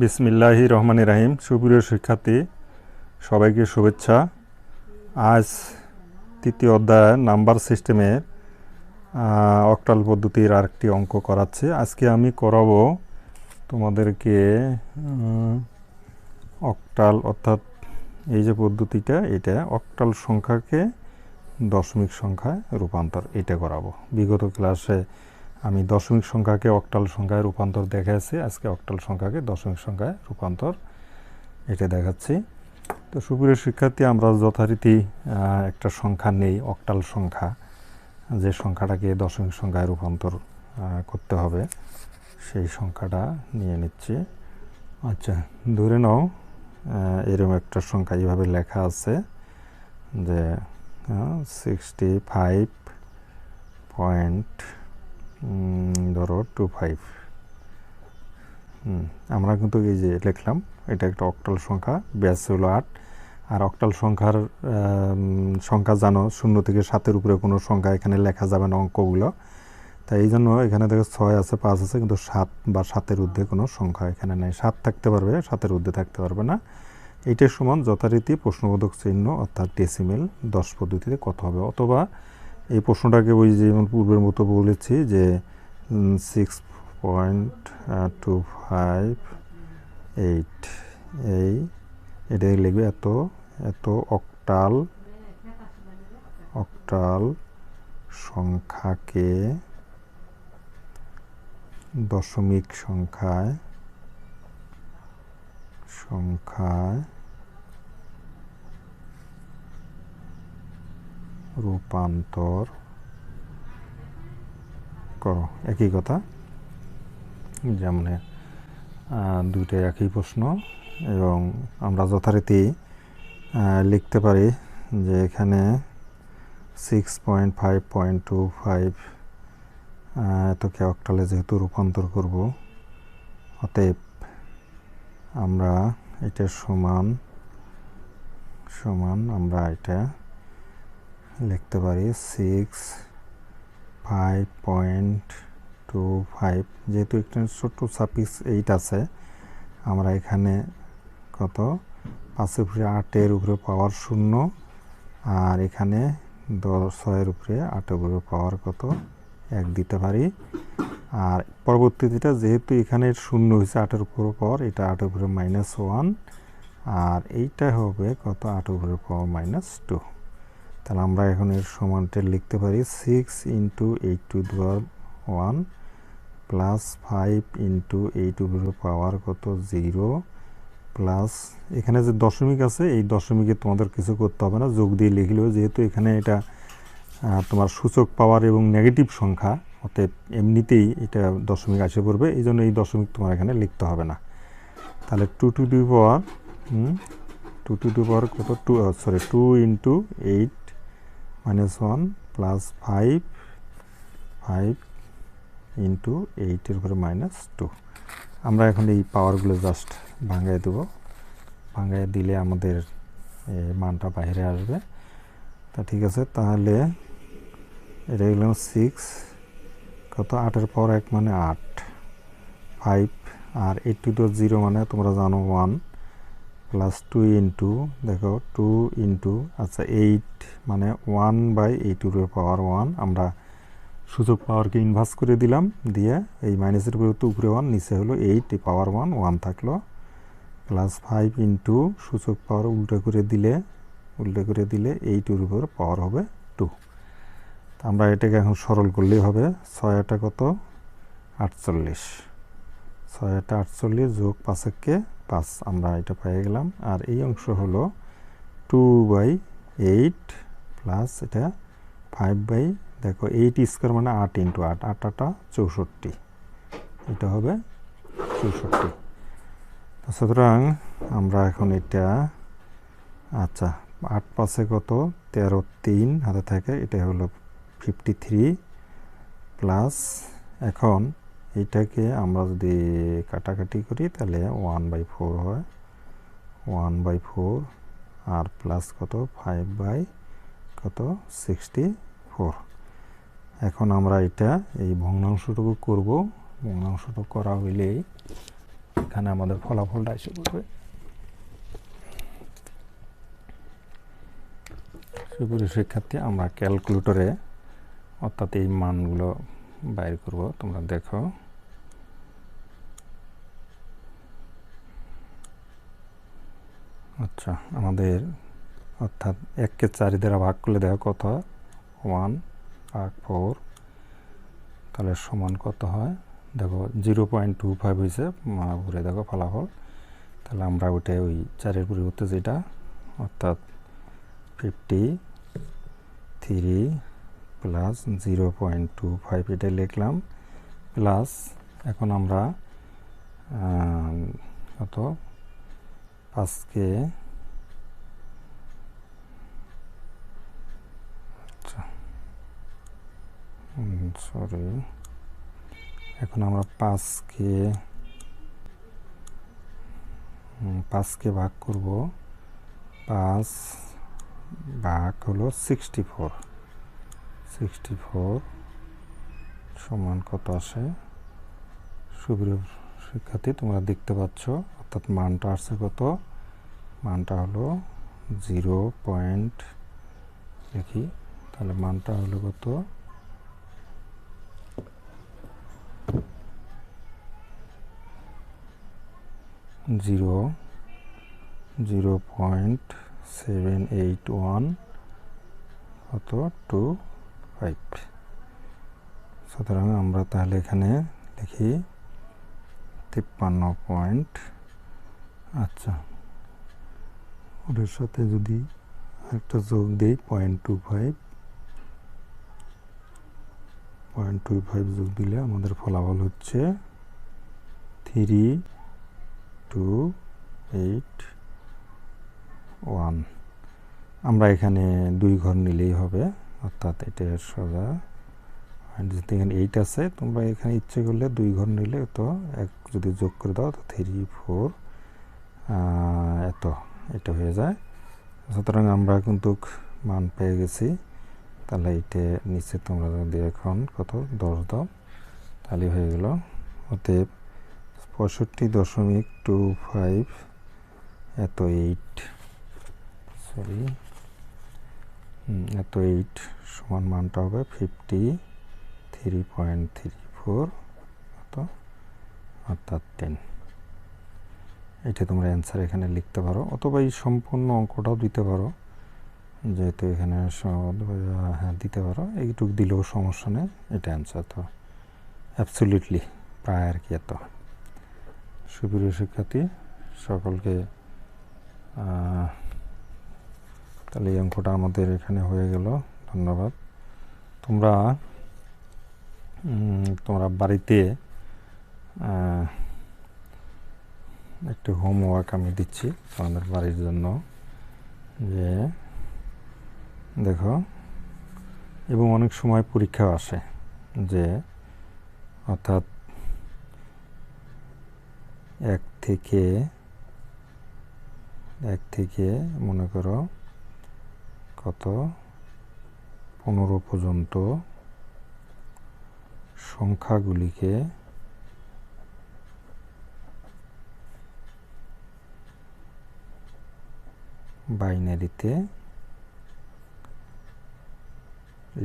বিসমিল্লাহির রহমানির রহিম। সুপ্রিয় শিক্ষার্থী, সবাইকে শুভেচ্ছা। আজ তৃতীয় অধ্যায় নাম্বার সিস্টেমের অক্টাল পদ্ধতির আরেকটি অঙ্ক করাচ্ছে। আজকে আমি করাবো তোমাদেরকে অক্টাল, অর্থাৎ এই যে পদ্ধতিটা, এটা অক্টাল সংখ্যাকে দশমিক সংখ্যায় রূপান্তর, এটা করাবো। বিগত ক্লাসে আমি দশমিক সংখ্যাকে অক্টাল সংখ্যায় রূপান্তর দেখাচ্ছি, আজকে অক্টাল সংখ্যাকে দশমিক সংখ্যায় রূপান্তর এটা দেখাচ্ছি। তো সুপ্রিয় শিক্ষার্থী, আমরা যথারীতি একটা সংখ্যা নেই, অক্টাল সংখ্যা, যে সংখ্যাটাকে দশমিক সংখ্যায় রূপান্তর করতে হবে, সেই সংখ্যাটা নিয়ে নিচ্ছি। আচ্ছা, ধরে নাও এরকম একটা সংখ্যা এইভাবে লেখা আছে যে 65.25। আমরা কিন্তু এই যে লিখলাম, এটা একটা অক্টাল সংখ্যা, ব্যাস হলো 8। আর অক্টাল সংখ্যা জানো, 0 থেকে 7-এর উপরে কোনো সংখ্যা এখানে লেখা যাবে না অঙ্কগুলো। তাই এই জন্য এখানে দেখো 6 আছে, 5 আছে, কিন্তু 7 বা 7-এর ঊর্ধ্বে কোনো সংখ্যা এখানে নেই। 7 থাকতে পারবে, 7-এর ঊর্ধ্বে থাকতে পারবে না। এইটার সমান যথারীতি প্রশ্নবোধক চিহ্ন, অর্থাৎ ডেসিমেল 10 পদ্ধতিতে কত হবে। অথবা এই প্রশ্নটাকে ওই যেমন পূর্বের মতো বলেছি যে 6.258, এটাই লিখবে এত অক্টাল সংখ্যাকে দশমিক সংখ্যায় রূপান্তর করো। একই কথা, যেমন দুইটাই একই প্রশ্ন, এবং আমরা যথারীতি লিখতে পারি যে এখানে 6.5.25 এতকে অক্টালে যেহেতু রূপান্তর করব, অতএব আমরা এটার সমান আমরা এটা লিখতে পারি 6.5.25। যেহেতু একটা ছোট্ট সাফিক্স 8 আছে, আমরা এখানে কত 5-এর উপরে 8-এর উপরে পাওয়ার 0, আর এখানে 6-এর উপরে 8-এর উপরে পাওয়ার কত 1 দিতে পারি। আর পরবর্তীটা যেহেতু এখানে 0 হয়েছে 8-এর উপরে পাওয়ার, এটা 8-এর উপরে -1, আর এইটা হবে কত 8-এর উপরে পাওয়ার -2। তাহলে আমরা এখন এর সমানটা লিখতে পারি 6 × 8⁻1 প্লাস 5 × 8⁻পাওয়ার কত 0, প্লাস এখানে যে দশমিক আছে, এই দশমিকে তোমাদের কিছু করতে হবে না, যোগ দিয়ে লিখলেও, যেহেতু এখানে এটা তোমার সূচক পাওয়ার এবং নেগেটিভ সংখ্যা, অতএব এমনিতেই এটা দশমিক আসে পড়বে, এই জন্য এই দশমিক তোমার এখানে লিখতে হবে না। তাহলে 2 টু দি পাওয়ার কত 2 × 8 - 1 প্লাস 5 × 8-এর উপরে -2। আমরা এখন এই পাওয়ারগুলো জাস্ট ভাঙায় দেবো, ভাঙায় দিলে আমাদের মানটা বাইরে আসবে। তা ঠিক আছে, তাহলে এটা গেলাম 6 কত 8-এর পাওয়ার 1 মানে 8, 5, আর 8 টু দি 0 মানে তোমরা জানো 1, প্লাস 2 × দেখো 2 × আচ্ছা 8 মানে 1/8⁻1। আমরা সূচক পাওয়ারকে ইনভার্স করে দিলাম, দিয়ে এই মাইনাসের উপরে 1, নিচে হলো 8, এই পাওয়ার 1 থাকলো, প্লাস 5 × সূচক পাওয়ার উল্টো করে দিলে 8-এর উপর পাওয়ার হবে 2। আমরা এটাকে এখন সরল করলেই হবে, 6 কত 48, 6 যোগ 5-কে 5, আমরা এটা পেয়ে গেলাম। আর এই অংশ হলো 2/8 প্লাস এটা 5 দেখো 8² মানে 8 × 8, 8 64, এটা হবে 64। সুতরাং আমরা এখন এটা, আচ্ছা 8 5-এ কত 13, 3 হাতে থাকে, এটা হলো 53, প্লাস এখন এইটাকে আমরা যদি কাটাকাটি করি তাহলে 1/4 হয়, 1/4, আর প্লাস কত 5/64। এখন আমরা এটা এই ভগ্নাংশটুকু করব। ভগ্নাংশটুকু করা হইলেই এখানে আমাদের ফলাফলটা এসে পড়বে। সুপ্রিয় শিক্ষার্থী, আমরা ক্যালকুলেটরে অর্থাৎ এই মানগুলো বাইর করব। তোমরা দেখো, আচ্ছা আমাদের অর্থাৎ 1কে 4 দ্বারা ভাগ করলে দেখো কত হয়, 1 ভাগ 4, তাহলে সমান কত হয় দেখো 0.25 হয়েছে ঘুরে দেখো ফলাফল। তাহলে আমরা ওইটা ওই 4-এর পরিবর্তে যেটা অর্থাৎ 53 প্লাস 0.25 এটা লিখলাম, প্লাস এখন আমরা কত 5কে সরি এখন আমরা 5কে ভাগ করব, 5 ভাগ হলো 64 সমান কত আসে। সুপ্রিয় শিক্ষার্থী, তোমরা দেখতে পাচ্ছ অর্থাৎ মানটা আসছে কত, মানটা হলো 0. দেখি তাহলে মানটা হলো কত, 0.781 কত 25। সুতরাং আমরা তাহলে এখানে লিখি 53 পয়েন্ট। আচ্ছা, ওটার সাথে যদি একটা যোগ দিই 0.25 যোগ দিলে আমাদের ফলাফল হচ্ছে 3281। আমরা এখানে 2 ঘর নিলেই হবে, অর্থাৎ এটা সোজা যেহেতু এখানে 8 আছে, তোমরা এখানে ইচ্ছে করলে 2 ঘর নিলে তো এক যদি যোগ করে দাও তো 3, 4 এত এটা হয়ে যায়। সুতরাং আমরা কিন্তু মান পেয়ে গেছি। তাহলে এটা নিচে তোমরা যদি এখন কত 10 দাও তাহলে হয়ে গেল। অতএব 65.25 এত 8 সমান মানটা হবে 53.34 অর্থাৎ 10। এটা তোমরা অ্যান্সার এখানে লিখতে পারো, অথবা এই সম্পূর্ণ অঙ্কটাও দিতে পারো, যেহেতু এখানে হ্যাঁ দিতে পারো, এইটুকু দিলেও সমস্যা নেই। এটা অ্যান্সার তো অ্যাবসলিউটলি প্রায় আর কি এত। সুপ্রিয় শিক্ষার্থী সকলকে, তাহলে এই অঙ্কটা আমাদের এখানে হয়ে গেল। ধন্যবাদ। তোমরা বাড়িতে একটু হোমওয়ার্ক আমি দিচ্ছি তোমাদের বাড়ির জন্য, যে দেখো, এবং অনেক সময় পরীক্ষাও আসে যে অর্থাৎ 1 থেকে মনে করো কত 15 পর্যন্ত সংখ্যাগুলিকে বাইনারিতে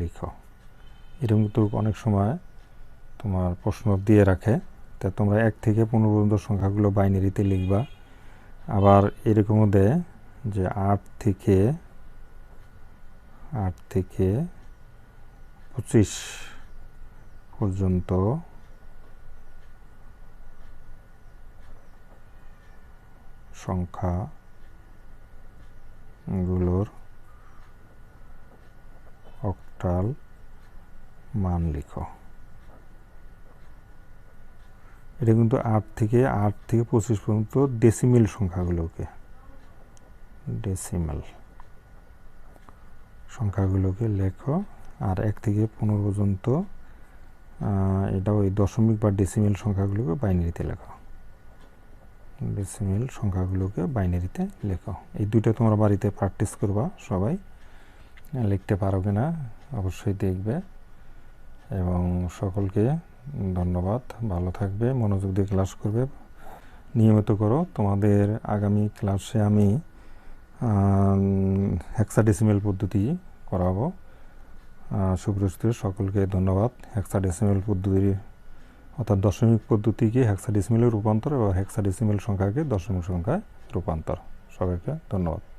লিখো। এরকম তো অনেক সময় তোমার প্রশ্ন দিয়ে রাখে, তা তোমরা 1 থেকে 15 পর্যন্ত সংখ্যাগুলো বাইনারিতে লিখবা। আবার এরকমও দেয় যে 8 থেকে 25 পর্যন্ত সংখ্যাগুলোর অক্টাল মান লিখো। এটা কিন্তু 8 থেকে 25 পর্যন্ত ডেসিমেল সংখ্যাগুলোকে লেখো। আর 1 থেকে 15 পর্যন্ত এটা ওই দশমিক বা ডেসিমেল সংখ্যাগুলোকে বাইনারিতে লেখো। এই দুইটা তোমরা বাড়িতে প্র্যাকটিস করবা সবাই। লিখতে পারো কিনা অবশ্যই দেখবে। এবং সকলকে ধন্যবাদ। ভালো থাকবে, মনোযোগ দিয়ে ক্লাস করবে। নিয়মিত করো। তোমাদের আগামী ক্লাসে আমি হেক্সাডেসিমেল পদ্ধতি করাবো। সুপ্রস্তুত সকলকে ধন্যবাদ। হেক্সাডেসিমেল পদ্ধতি অর্থাৎ দশমিক পদ্ধতিকে হেক্সাডেসিমেলে রূপান্তর এবং হেক্সাডেসিমেল সংখ্যাকে দশমিক সংখ্যায় রূপান্তর। সবাইকে ধন্যবাদ।